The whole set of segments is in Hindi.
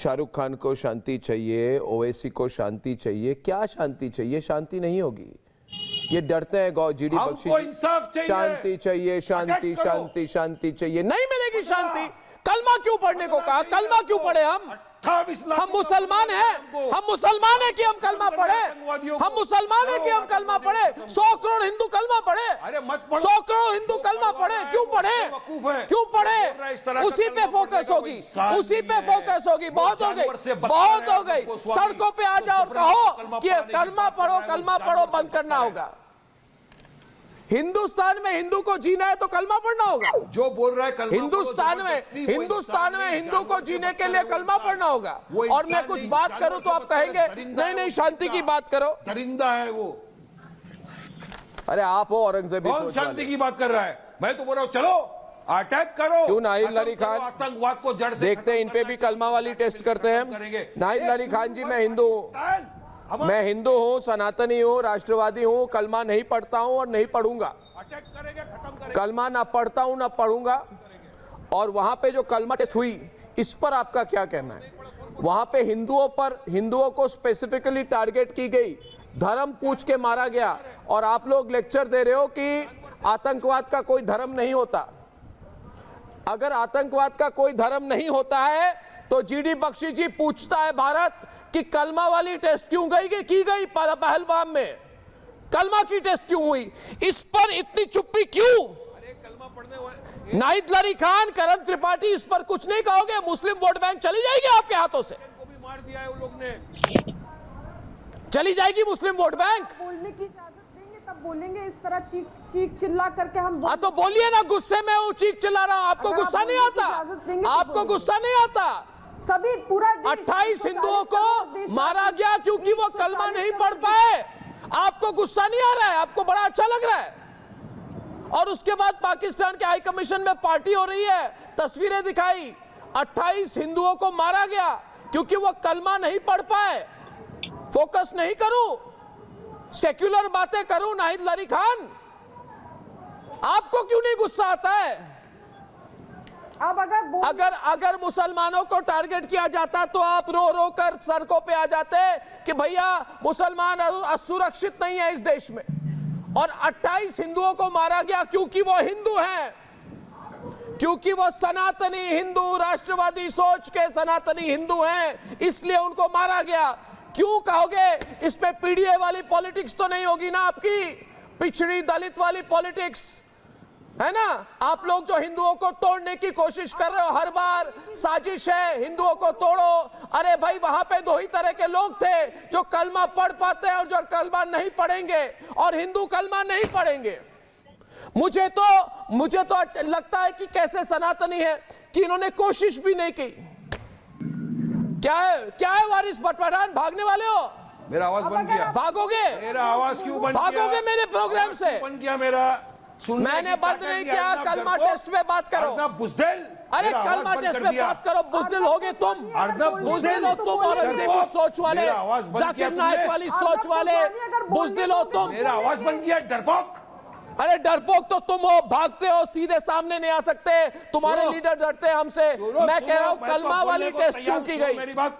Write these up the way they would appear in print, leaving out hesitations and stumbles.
शाहरुख खान को शांति चाहिए, ओवैसी को शांति चाहिए। क्या शांति चाहिए? शांति नहीं होगी। ये डरते हैं जीडी बख्शी, शांति चाहिए, शांति शांति शांति चाहिए। नहीं मिलेगी शांति। कलमा क्यों पढ़ने को कहा? कलमा क्यों पढ़े? हम मुसलमान हैं, हम मुसलमान हैं कि हम कलमा पढ़े? हम मुसलमान हैं कि हम कलमा पढ़े? 100 करोड़ हिंदू कलमा पढ़े, 100 करोड़ हिंदू कलमा पढ़े। क्यों पढ़े? क्यों पढ़े? उसी पे फोकस होगी, उसी पे फोकस होगी। बहुत हो गई, बहुत हो गई। सड़कों पे आ जाओ और कहो कि कलमा पढ़ो, कलमा पढ़ो बंद करना होगा। हिंदुस्तान में हिंदू को जीना है तो कलमा पढ़ना होगा। जो बोल रहा है कलमा, हिंदुस्तान में हिंदू को जीने के लिए कलमा पढ़ना होगा। और मैं कुछ बात करूं तो आप कहेंगे नहीं नहीं शांति की बात करो। दरिंदा है वो। अरे आप हो औरंगजेब, कौन शांति की बात कर रहा है? मैं तो बोल रहा हूं चलो अटैक करो। क्यों नाहिद अली खान? आतंकवाद को जड़ से देखते हैं, इन पे भी कलमा वाली टेस्ट करते हैं। नाहिद अली खान जी, मैं हिंदू हूँ, सनातनी हूँ, राष्ट्रवादी हूँ, कलमा नहीं पढ़ता हूँ और नहीं पढ़ूंगा। कलमा ना पढ़ता हूँ ना पढ़ूंगा। और वहां पे जो कलमा टेस्ट हुई, इस पर आपका क्या कहना है? वहां पे हिंदुओं को स्पेसिफिकली टारगेट की गई, धर्म पूछ के मारा गया। और आप लोग लेक्चर दे रहे हो कि आतंकवाद का कोई धर्म नहीं होता। अगर आतंकवाद का कोई धर्म नहीं होता है तो जीडी बख्शी जी पूछता है भारत कि कलमा वाली टेस्ट क्यों की गई पहलगाम में? कलमा की टेस्ट क्यों हुई? इस पर इतनी चुप्पी क्यों? नाहिद अली खान, करण त्रिपाठी, इस पर कुछ नहीं कहोगे? मुस्लिम वोट बैंक चली जाएगी आपके हाथों से। मार दिया है वो लोग ने। चली जाएगी मुस्लिम वोट बैंक। बोलने की इजाजत देंगे तब बोलेंगे। इस तरह चीख चिल्ला करके हम हाँ तो बोलिए ना, गुस्से में वो चीख चिल्ला रहा हूं। आपको गुस्सा नहीं आता? आपको गुस्सा नहीं आता? सभी पूरा 28 हिंदुओं को मारा गया क्योंकि वो कलमा नहीं पढ़ पाए। आपको गुस्सा नहीं आ रहा है? आपको बड़ा अच्छा लग रहा है? और उसके बाद पाकिस्तान के हाई कमीशन में पार्टी हो रही है, तस्वीरें दिखाई, 28 हिंदुओं को मारा गया क्योंकि वो कलमा नहीं पढ़ पाए। फोकस नहीं करूं, सेक्युलर बातें करूं। नाहिद अली खान, आपको क्यों नहीं गुस्सा आता है? अब अगर मुसलमानों को टारगेट किया जाता तो आप रो रो कर सड़कों पे आ जाते कि भैया मुसलमान असुरक्षित नहीं है इस देश में। और 28 हिंदुओं को मारा गया क्योंकि वो हिंदू हैं, क्योंकि वो सनातनी हिंदू, राष्ट्रवादी सोच के सनातनी हिंदू हैं, इसलिए उनको मारा गया। क्यों कहोगे? इसमें पीडीए वाली पॉलिटिक्स तो नहीं होगी ना आपकी, पिछड़ी दलित वाली पॉलिटिक्स है ना? आप लोग जो हिंदुओं को तोड़ने की कोशिश कर रहे हो, हर बार साजिश है हिंदुओं को तोड़ो। अरे भाई, वहां पे दो ही तरह के लोग थे, जो कलमा पढ़ पाते हैं और जो कलमा नहीं पढ़ेंगे, और हिंदू कलमा नहीं पढ़ेंगे। मुझे तो लगता है कि कैसे सनातनी है कि इन्होंने कोशिश भी नहीं की। क्या है वारिस पठान, भागने वाले हो? मेरा आवाज बंद किया। भागोगे? मेरा आवाज क्यों बंद किया? भागोगे मेरे प्रोग्राम से? बंद किया मेरा? मैंने बंद नहीं किया। कलमा टेस्ट पे बात करो। अरे कलमा टेस्ट पे बात करो। बुज़दिल होगे तुम, बुज़दिल हो तुम, औरंगजेबी सोच वाले, जाकिर नाइक वाली सोच वाले, बुज़दिल हो तुम। मेरा आवाज बंद किया, डरपोक। अरे डरपोक तो तुम हो, भागते हो, सीधे सामने नहीं आ सकते, तुम्हारे लीडर डरते हैं हमसे। मैं कह रहा हूं कलमा वाली टेस्ट क्यों की गई? मेरी बात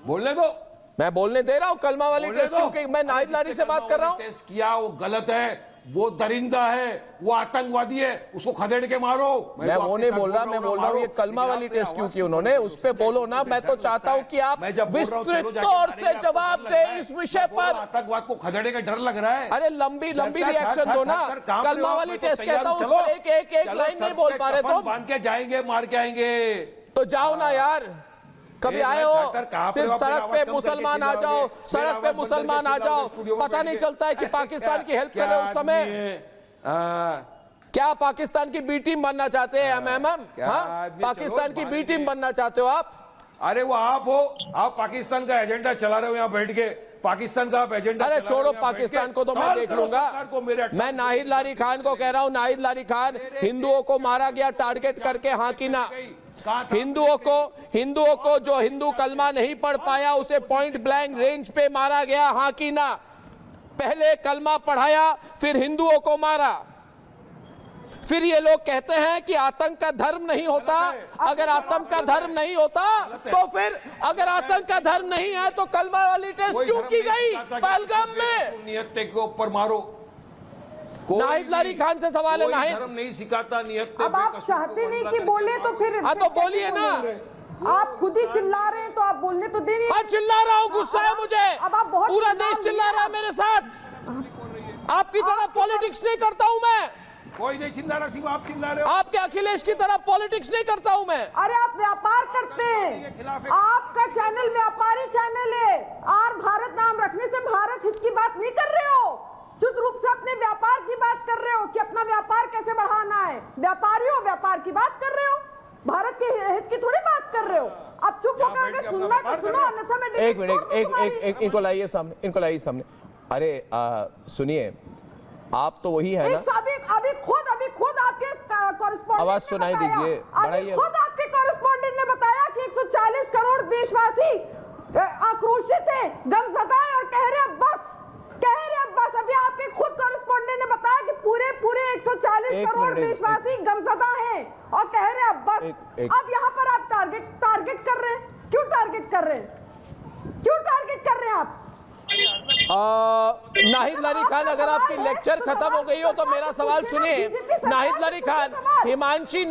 बोलने दो। मैं बोलने दे रहा हूं कलमा वाली टेस्ट क्यों की? मैं नाहिद अली से बात कर रहा हूं। टेस्ट किया वो गलत है, वो दरिंदा है, वो आतंकवादी है, उसको खदेड़ के मारो। मैं वो नहीं बोल रहा, मैं बोल रहा हूँ ये कलमा वाली टेस्ट क्यों की उन्होंने, उस पे बोलो ना। मैं तो चाहता हूँ कि आप विस्तृत तौर से जवाब दे इस विषय पर। आतंकवाद को खदेड़ने का डर लग रहा है। अरे लंबी रिएक्शन दो ना। कलमा वाली टेस्ट कहता हूँ, उस पर एक लाइन नहीं बोल पा रहे तुम। बांध के जाएंगे, मार के आएंगे। तो जाओ ना यार, कभी आए हो? सिर्फ सड़क पे मुसलमान आ जाओ, सड़क पे मुसलमान आ जाओ। पता नहीं चलता है कि पाकिस्तान की हेल्प कर रहे हो उस समय। क्या पाकिस्तान की बी टीम बनना चाहते हैं? हाँ, पाकिस्तान की बी टीम बनना चाहते हो आप? अरे वो आप हो, आप पाकिस्तान का एजेंडा चला रहे हो यहाँ बैठ के। पाकिस्तान का आप एजेंडा। अरे छोड़ो पाकिस्तान को तो मैं देख लूंगा। मैं नाहिद अली खान को कह रहा हूं, नाहिद अली खान, हिंदुओं को मारा गया टारगेट करके, हाँ कि ना? हिंदुओं को जो हिंदू कलमा नहीं पढ़ पाया उसे पॉइंट ब्लैंक रेंज पे मारा गया, हाँ कि ना? पहले कलमा पढ़ाया, फिर हिंदुओं को मारा। फिर ये लोग कहते हैं कि आतंक का धर्म नहीं होता। अगर आतंक का धर्म नहीं होता तो फिर अगर आतंक का धर्म नहीं है तो कलमा वाली टेस्ट क्यों की गई पहलगाम में? नियत के ऊपर मारो। नाहिद लारी खान से सवाल है। नाहिद, धर्म नहीं सिखाता नियत। अब आप चाहते नहीं कि बोले तो फिर तो बोलिए ना। आप खुद ही चिल्ला रहे हैं तो आप बोलने तो दे नहीं। हाँ, चिल्ला रहा हूँ, गुस्सा है मुझे। अब आप बहुत पूरा देश चिल्ला रहा है मेरे साथ। आपकी तरह पॉलिटिक्स नहीं करता हूँ मैं। कोई नहीं चिल्ला रहा, सिर्फ आप चिल्ला रहे हो। आपके अखिलेश की तरह पॉलिटिक्स नहीं करता हूँ मैं। अरे आप व्यापार करते हैं, आपका चैनल व्यापारी चैनल है। आर भारत नाम रखने से भारत हित की बात नहीं कर रहे हो, शुद्ध रूप से अपने व्यापार की बात कर रहे हो कि अपना व्यापार कैसे बढ़ाना है। व्यापारी हो, व्यापार की बात कर रहे हो, भारत के हित की थोड़ी बात कर रहे हो। अब चुप होकर अगर सुनना तो सुनो, अन्यथा मैं एक मिनट, एक इनको लाइए सामने, इनको लाइए सामने। अरे सुनिए, आप तो वही है ना। अभी खुद आपके कॉरेस्पॉन्डेंट आवाज सुनाई दीजिए, बढ़ाइए। खुद आपके कॉरेस्पॉन्डेंट ने बताया कि 140 करोड़ देशवासी आक्रोशित है, गमज़दा है और कह रहे हैं बस। अभी आपके खुद कॉरेस्पॉन्डेंट ने बताया कि पूरे 140 करोड़ देशवासी गमज़दा हैं और कह रहे हैं बस। अब यहाँ पर आप टारगेट कर रहे हैं। क्यों टारगेट कर रहे हैं आप? नाहिद लारी खान, अगर आपकी लेक्चर खत्म हो गई हो तो मेरा सवाल सुनिए। नाहिद लारी खान, हिमांशी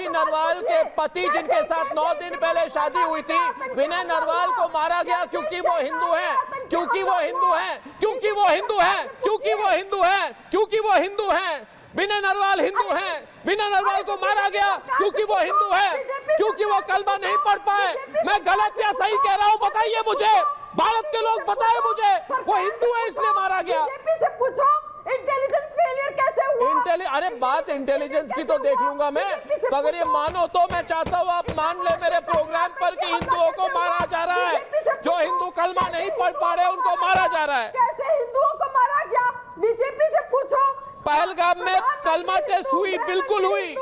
नरवाल के पति जिनके साथ 9 दिन पहले शादी हुई थी, विनय नरवाल को मारा गया क्योंकि वो हिंदू हैं। विनय नरवाल हिंदू हैं। विनय नरवाल को मारा गया क्योंकि वो हिंदू है, क्योंकि वो कलमा नहीं पढ़ पाए। मैं गलत या सही कह रहा हूं, बताइए मुझे। भारत के लोग बताएं मुझे, वो हिंदू है इसलिए मारा गया। बीजेपी से पूछो इंटेलिजेंस फेलियर कैसे हुआ? अरे बात इंटेलिजेंस की तो देख लूंगा मैं। तो अगर ये मानो तो मैं चाहता हूँ आप मान ले मेरे प्रोग्राम पर कि हिंदुओं को मारा जा रहा है। जो हिंदू कलमा नहीं पढ़ पा रहे उनको मारा जा रहा है। कैसे हिंदुओं को मारा गया? बीजेपी से पूछो। पहलगाम में कलमा टेस्ट हुई, बिल्कुल हुई।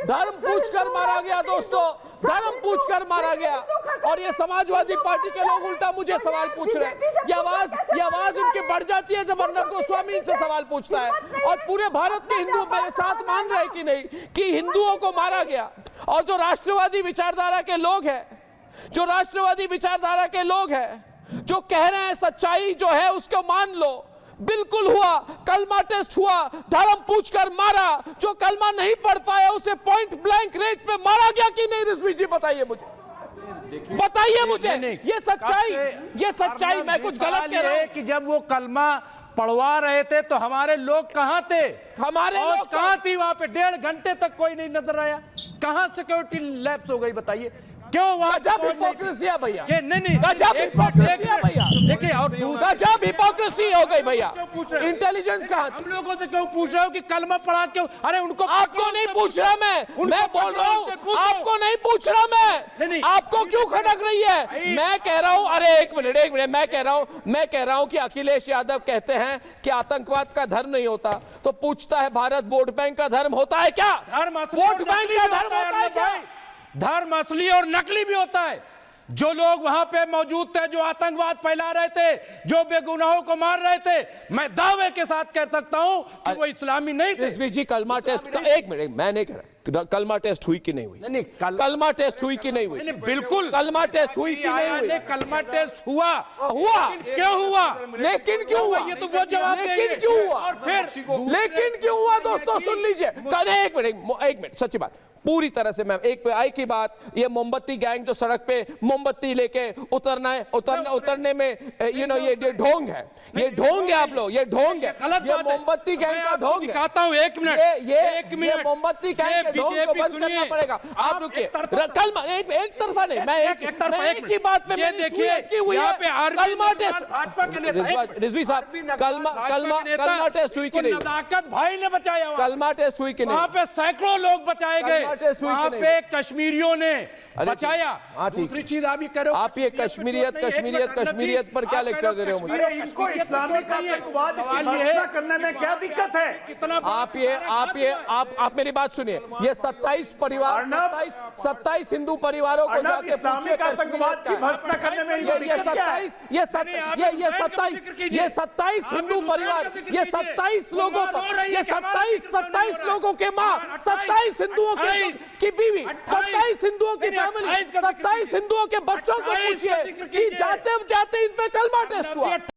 धर्म पूछकर मारा गया दोस्तों, धर्म पूछकर मारा गया। और ये समाजवादी पार्टी के लोग उल्टा मुझे सवाल पूछ रहे हैं। ये आवाज उनकी बढ़ जाती है जब अर्नब गोस्वामी इनसे सवाल पूछता है। और पूरे भारत के हिंदू मेरे साथ मान रहे कि नहीं कि हिंदुओं को मारा गया। और जो राष्ट्रवादी विचारधारा के लोग हैं, जो कह रहे हैं सच्चाई जो है उसको मान लो, बिल्कुल हुआ। कलमा टेस्ट हुआ, धर्म पूछकर मारा। जो कलमा नहीं पढ़ पाया उसे पॉइंट ब्लैंक रेंज पे मारा गया कि नहीं? रिजवी जी बताइए मुझे, ये सच्चाई मैं कुछ गलत कह रहा हूं कि जब वो कलमा पढ़वा रहे थे तो हमारे लोग कहां थे? हमारे लोग कहां थी? वहां पे 1.5 घंटे तक कोई नहीं नजर आया। कहां सिक्योरिटी लैप्स हो गई बताइए? क्यों? गजब हिपोक्रेसी है भैया। नहीं, गजब हिपोक्रेसी है भैया। देखिए, और गजब हिपोक्रेसी हो गई भैया। इंटेलिजेंस कहां? हम लोगों से क्यों पूछ रहे हो कि कलमा पढ़ा क्यों? अरे उनको आपको नहीं पूछ रहा मैं बोल रहा हूँ आपको नहीं पूछ रहा मैं। आपको क्यों खटक रही है? मैं कह रहा हूँ, अरे एक मिनट, मैं कह रहा हूँ कि अखिलेश यादव कहते हैं कि आतंकवाद का धर्म नहीं होता, तो पूछता है भारत वोट बैंक का धर्म होता है क्या? वोट बैंक का धर्म होता है क्या? धर्म असली और नकली भी होता है। जो लोग वहां पे मौजूद थे, जो आतंकवाद फैला रहे थे, जो बेगुनाहों को मार रहे थे, मैं दावे के साथ कह सकता हूं कि वो इस्लामी नहीं थे। रिजवी जी, कलमा टेस्ट एक मिनट, मैं नहीं कह रहा कलमा टेस्ट हुई कि नहीं हुई। कलमा टेस्ट हुई कि नहीं हुई? बिल्कुल कलमा टेस्ट हुई कि नहीं हुई? कलमा टेस्ट हुआ। क्यों हुआ? लेकिन क्यों हुआ? ये तो वो जवाब लेकिन क्यों हुआ? और फिर लेकिन क्यों हुआ दोस्तों? सुन लीजिए, एक मिनट, सच्ची बात, पूरी तरह से मैं एक की बात, ये मोमबत्ती गैंग जो सड़क पे मोमबत्ती लेके उतरने में ये ढोंग है। ये ढोंग है आप लोग, ये ढोंग है। ये मोमबत्ती गैंग का ढोंग है। दिखाता हूं, एक मिनट, ये मोमबत्ती गैंग के ढोंग को बंद करना पड़ेगा। आप रुकिए, कलमा एक तरफा नहीं, मैं एक ही बात पे ये देखिए कलमा टेस्ट। रिजवी साहब, कलमा टेस्ट हुई कि नहीं? नजाकत भाई ने बचाया। कलमा टेस्ट हुई कि नहीं? वहां पे सैकड़ों लोग बचाए गए, वहां पे कश्मीरियों ने बचाया। दूसरी चीज आप ये कश्मीरियत पर क्या लेक्चर दे रहे हो मुझे? इनको इस्लामिक आतंकवाद की घोषणा करने में क्या दिक्कत है? कितना आप मेरी बात सुनिए। ये 27 परिवार, 27 हिंदू परिवारों को जाके पूछिए आतंकवाद की भर्त्सना करने में ये 27 हिंदू परिवार, ये 27 लोगों पर, ये 27 लोगों के माँ, 27 हिंदुओं की बीवी, 27 हिंदुओं की फैमिली, 27 हिंदुओं के बच्चों को पूछिए कि जाते जाते इन पे कलमा टेस्ट हुआ।